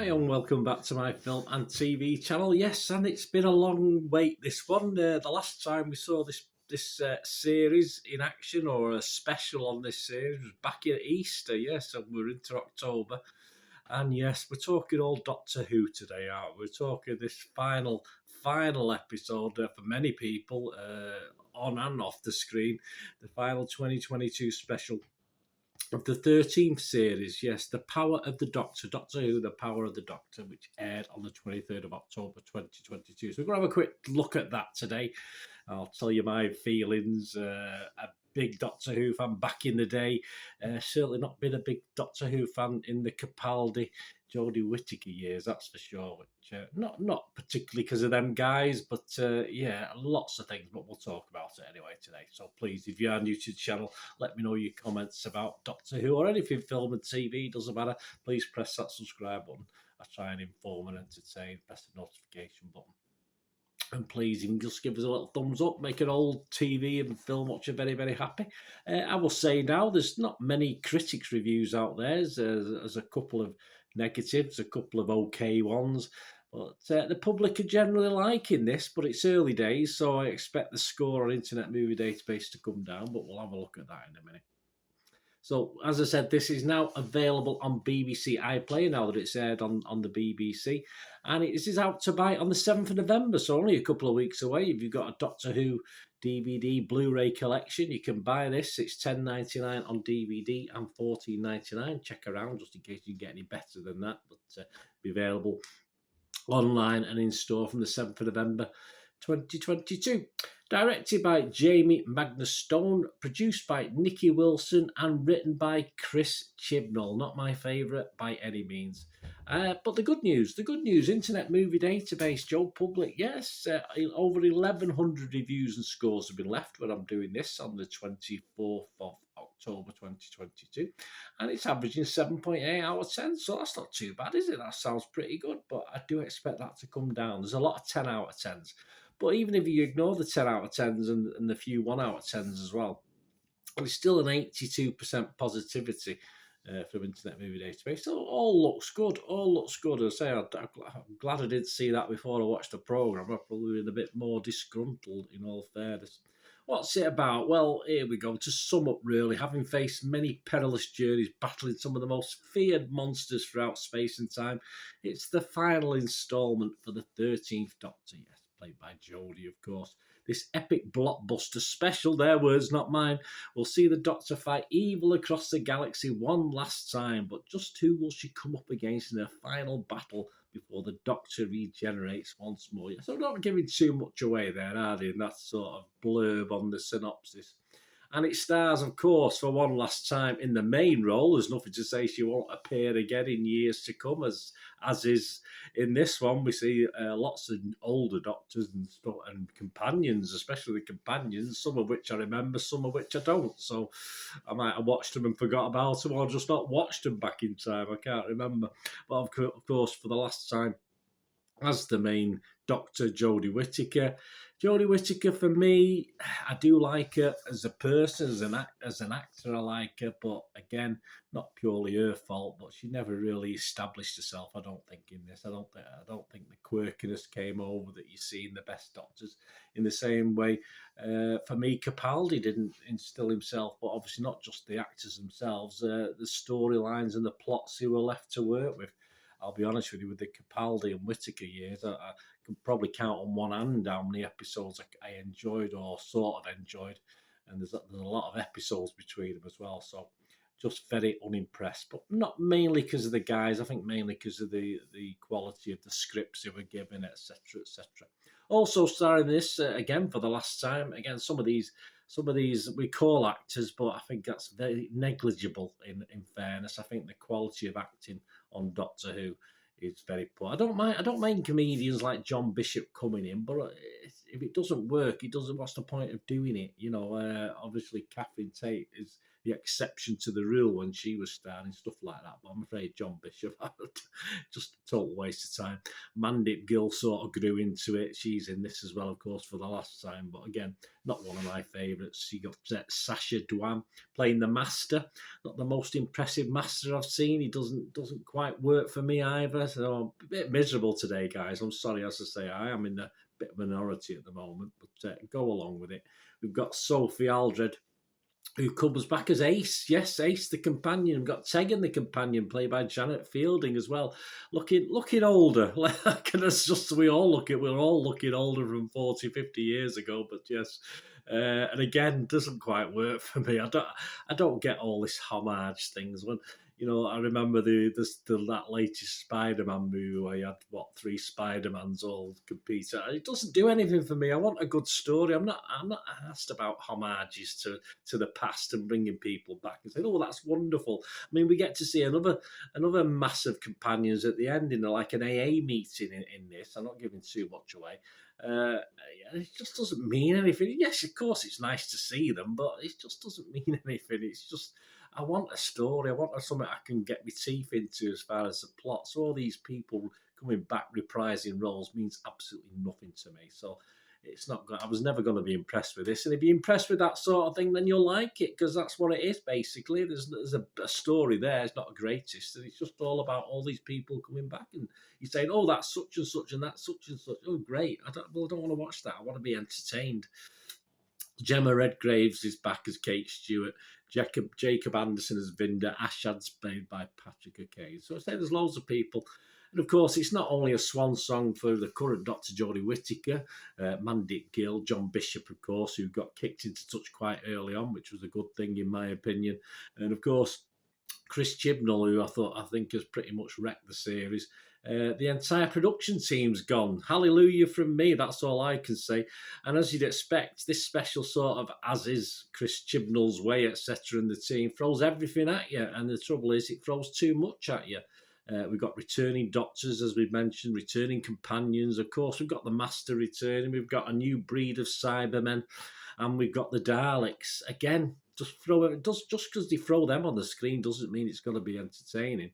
and welcome back to my film and TV channel. Yes, and it's been a long wait, this one. The last time we saw this series in action, or a special on this series, was back at Easter. Yes, and we're into October. And yes, we're talking all Doctor Who today, aren't we? We're talking this final episode for many people, on and off the screen, the final 2022 special of the 13th series. Yes, The Power of the Doctor, Doctor Who, The Power of the Doctor, which aired on the 23rd of October 2022. So we're going to have a quick look at that today. I'll tell you my feelings. A big Doctor Who fan back in the day. Certainly not been a big Doctor Who fan in the Capaldi, Jodie Whittaker years, that's for sure. Which not particularly because of them guys, but yeah, lots of things. But we'll talk about it anyway today. So please, if you are new to the channel, let me know your comments about Doctor Who or anything film and TV. Doesn't matter. Please press that subscribe button. I try and inform and entertain. Press the notification button. And please, you can just give us a little thumbs up, make an old TV and film watcher very, very happy. I will say now, there's not many critics reviews out there. There's a couple of negatives, a couple of okay ones. But the public are generally liking this, but it's early days, so I expect the score on Internet Movie Database to come down, but we'll have a look at that in a minute. So, as I said, this is now available on BBC iPlayer now that it's aired on the BBC. And this is out to buy on the 7th of November, so only a couple of weeks away. If you've got a Doctor Who DVD Blu-ray collection, you can buy this. It's $10.99 on DVD and $14.99. Check around just in case you can get any better than that. But be available online and in store from the 7th of November 2022. Directed by Jamie Magnus Stone, produced by Nikki Wilson, and written by Chris Chibnall. Not my favourite by any means. But the good news, Internet Movie Database, Joe Public, yes, over 1,100 reviews and scores have been left when I'm doing this on the 24th of October 2022, and it's averaging 7.8 out of 10, so that's not too bad, is it? That sounds pretty good, but I do expect that to come down. There's a lot of 10 out of 10s, but even if you ignore the 10 out of 10s and the few 1 out of 10s as well, it's still an 82% positivity from Internet Movie Database. So all looks good. As I say, I'm glad I did see that before I watched the programme. I've probably been a bit more disgruntled, in all fairness. What's it about? Well, here we go. To sum up, really, having faced many perilous journeys, battling some of the most feared monsters throughout space and time, it's the final instalment for the 13th Doctor, yes, played by Jodie, of course. This epic blockbuster special, their words, not mine, will see the Doctor fight evil across the galaxy one last time, but just who will she come up against in her final battle before the Doctor regenerates once more? So I'm not giving too much away there, are they, in that sort of blurb on the synopsis. And it stars, of course, for one last time in the main role. There's nothing to say she won't appear again in years to come, as is in this one. We see lots of older Doctors and companions, especially the companions, some of which I remember, some of which I don't. So I might have watched them and forgot about them, or just not watched them back in time. I can't remember. But of course, for the last time, as the main Doctor, Jodie Whittaker. Jodie Whittaker, for me, I do like her as a person, as an actor. I like her, but again, not purely her fault. But she never really established herself, I don't think, in this. I don't think the quirkiness came over that you see in the best Doctors. In the same way, for me, Capaldi didn't instill himself, but obviously not just the actors themselves, the storylines and the plots who were left to work with. I'll be honest with you, with the Capaldi and Whittaker years, I can probably count on one hand how many episodes I enjoyed or sort of enjoyed. And there's a lot of episodes between them as well. So just very unimpressed, but not mainly because of the guys. I think mainly because of the quality of the scripts they were given, etc., etc. Also starring this, again, for the last time. Again, some of these we call actors, but I think that's very negligible in fairness. I think the quality of acting on Doctor Who is very poor. I don't mind comedians like John Bishop coming in, but if it doesn't work, it doesn't. What's the point of doing it? You know, obviously Catherine Tate is the exception to the rule when she was starring, stuff like that. But I'm afraid John Bishop just total waste of time. Mandip Gill sort of grew into it. She's in this as well, of course, for the last time. But again, not one of my favourites. You got Sasha Dwan playing the Master. Not the most impressive Master I've seen. He doesn't quite work for me either. So I'm a bit miserable today, guys. I'm sorry, as I say, I am in a bit of minority at the moment, but go along with it. We've got Sophie Aldred, who comes back as Ace. Yes, Ace the companion. We've got Tegan the companion, played by Janet Fielding as well. Looking older. It's just we're all looking older from 40, 50 years ago. But yes, and again, doesn't quite work for me. I don't get all this homage things. When I remember that latest Spider-Man movie where you had 3 Spider-Mans all compete. It doesn't do anything for me. I want a good story. I'm not asked about homages to the past and bringing people back and saying, "Oh, that's wonderful." I mean, we get to see another massive companions at the end in like an AA meeting in this. I'm not giving too much away. It just doesn't mean anything. Yes, of course, it's nice to see them, but it just doesn't mean anything. It's just I want a story. I want something I can get my teeth into as far as the plot. So all these people coming back reprising roles means absolutely nothing to me. So it's not. I was never going to be impressed with this. And if you're impressed with that sort of thing, then you'll like it because that's what it is basically. There's a story there. It's not the greatest, and it's just all about all these people coming back and you're saying, "Oh, that's such and such, and that's such and such." Oh, great! I don't want to watch that. I want to be entertained. Gemma Redgraves is back as Kate Stewart. Jacob Anderson as Vinda. Ashad's played by Patrick O'Kane. So I say there's loads of people. And of course, it's not only a swan song for the current Dr. Jodie Whittaker, Mandip Gill, John Bishop, of course, who got kicked into touch quite early on, which was a good thing in my opinion. And of course, Chris Chibnall, who I think has pretty much wrecked the series. The entire production team's gone. Hallelujah from me, that's all I can say. And as you'd expect, this special sort of as is Chris Chibnall's way, etc., and the team throws everything at you. And the trouble is, it throws too much at you. We've got returning doctors, as we've mentioned, returning companions. Of course, we've got the Master returning. We've got a new breed of Cybermen. And we've got the Daleks. Again, just because they throw them on the screen doesn't mean it's going to be entertaining.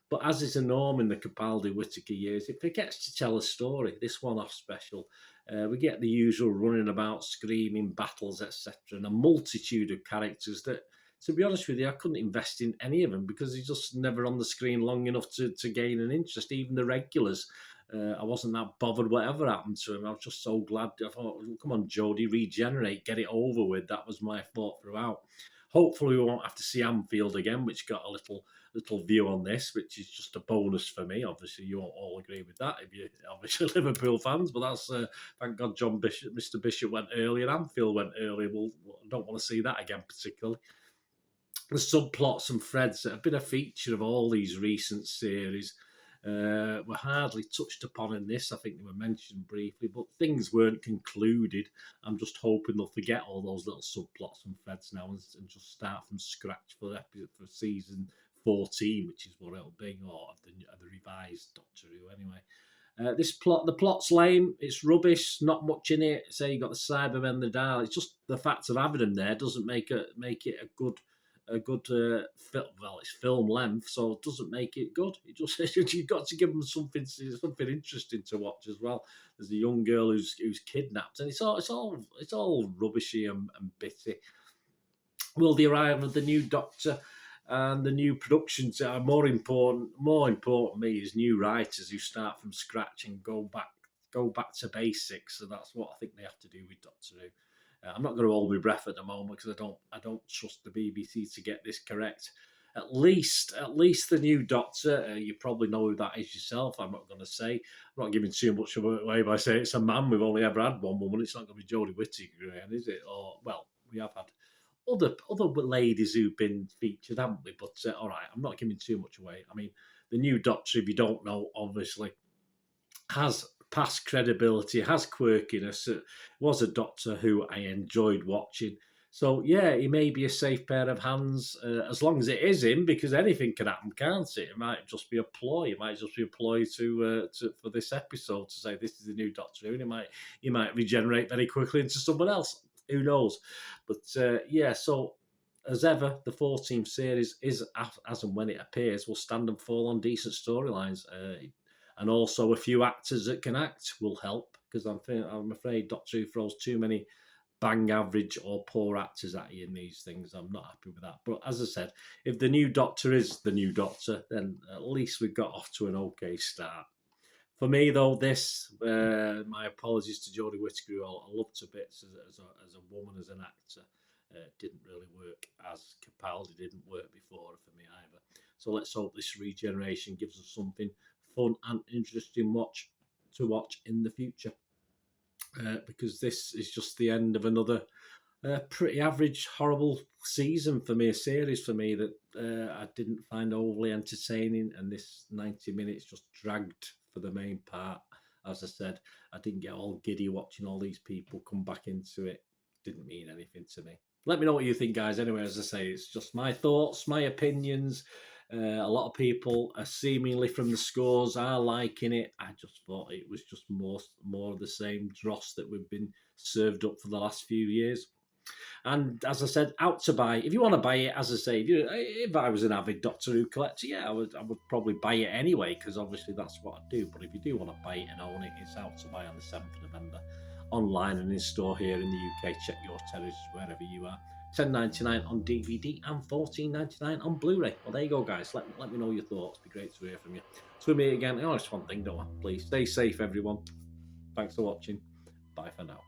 But as is a norm in the Capaldi Whittaker years, it forgets to tell a story. This one-off special, we get the usual running about, screaming, battles, etc., and a multitude of characters that, to be honest with you, I couldn't invest in any of them because he's just never on the screen long enough to gain an interest. Even the regulars, I wasn't that bothered whatever happened to him. I was just so glad. I thought, come on, Jodie, regenerate, get it over with. That was my thought throughout. Hopefully we won't have to see Anfield again, which got a little view on this, which is just a bonus for me. Obviously, you won't all agree with that if you're obviously Liverpool fans, but that's thank God Mr. Bishop went early and Anfield went early. Well, I don't want to see that again particularly. The subplots and threads that have been a feature of all these recent series were hardly touched upon in this. I think they were mentioned briefly, but things weren't concluded. I'm just hoping they'll forget all those little subplots and threads now and just start from scratch for season 14, which is what it'll be, or the revised Doctor Who anyway. The plot's lame. It's rubbish. Not much in it. Say you got the Cybermen, the Dial. It's just the fact of having them there doesn't make it a good film. Well, it's film length, so it doesn't make it good. It just you've got to give them something interesting to watch as well. There's a young girl who's kidnapped, and it's all rubbishy and bitty. Will the arrival of the new Doctor and the new productions are more important to me is new writers who start from scratch and go back to basics. So that's what I think they have to do with Doctor Who. I'm not going to hold my breath at the moment because I don't trust the BBC to get this correct. At least the new Doctor, you probably know who that is yourself. I'm not going to say. I'm not giving too much away by saying it's a man. We've only ever had one woman. It's not going to be Jodie Whittaker again, is it? Or well, we have had other ladies who've been featured, haven't we? But all right, I'm not giving too much away. I mean, the new Doctor, if you don't know, obviously has past credibility, has quirkiness. Was a Doctor who I enjoyed watching. So yeah, he may be a safe pair of hands as long as it is him, because anything can happen, can't it? It might just be a ploy. It might just be a ploy to for this episode to say this is the new Doctor Who, and he might regenerate very quickly into someone else. Who knows? But yeah, so as ever, the 14th series is as and when it appears will stand and fall on decent storylines. and also a few actors that can act will help, because I'm afraid Doctor Who throws too many bang average or poor actors at you in these things. I'm not happy with that. But as I said, if the new Doctor is the new Doctor, then at least we've got off to an okay start. For me, though, my apologies to Jodie Whittaker, who I loved to bits as a woman, as an actor, didn't really work as Capaldi didn't work before for me either. So let's hope this regeneration gives us something fun and interesting to watch in the future. Because this is just the end of another pretty average, horrible season for me, a series for me that I didn't find overly entertaining, and this 90 minutes just dragged for the main part. As I said, I didn't get all giddy watching all these people come back into it. Didn't mean anything to me. Let me know what you think, guys. Anyway, as I say, it's just my thoughts, my opinions. A lot of people are seemingly from the scores are liking it. I just thought it was just more of the same dross that we've been served up for the last few years. And as I said, out to buy. If you want to buy it, as I say, if I was an avid Doctor Who collector, yeah, I would probably buy it anyway, because obviously that's what I do. But if you do want to buy it and own it, it's out to buy on the 7th of November, online and in store here in the UK. Check your territories wherever you are. $10.99 on DVD and $14.99 on Blu-ray. Well, there you go, guys. Let me know your thoughts. It'd be great to hear from you. So me again. Oh, it's one thing, don't I? Please stay safe, everyone. Thanks for watching. Bye for now.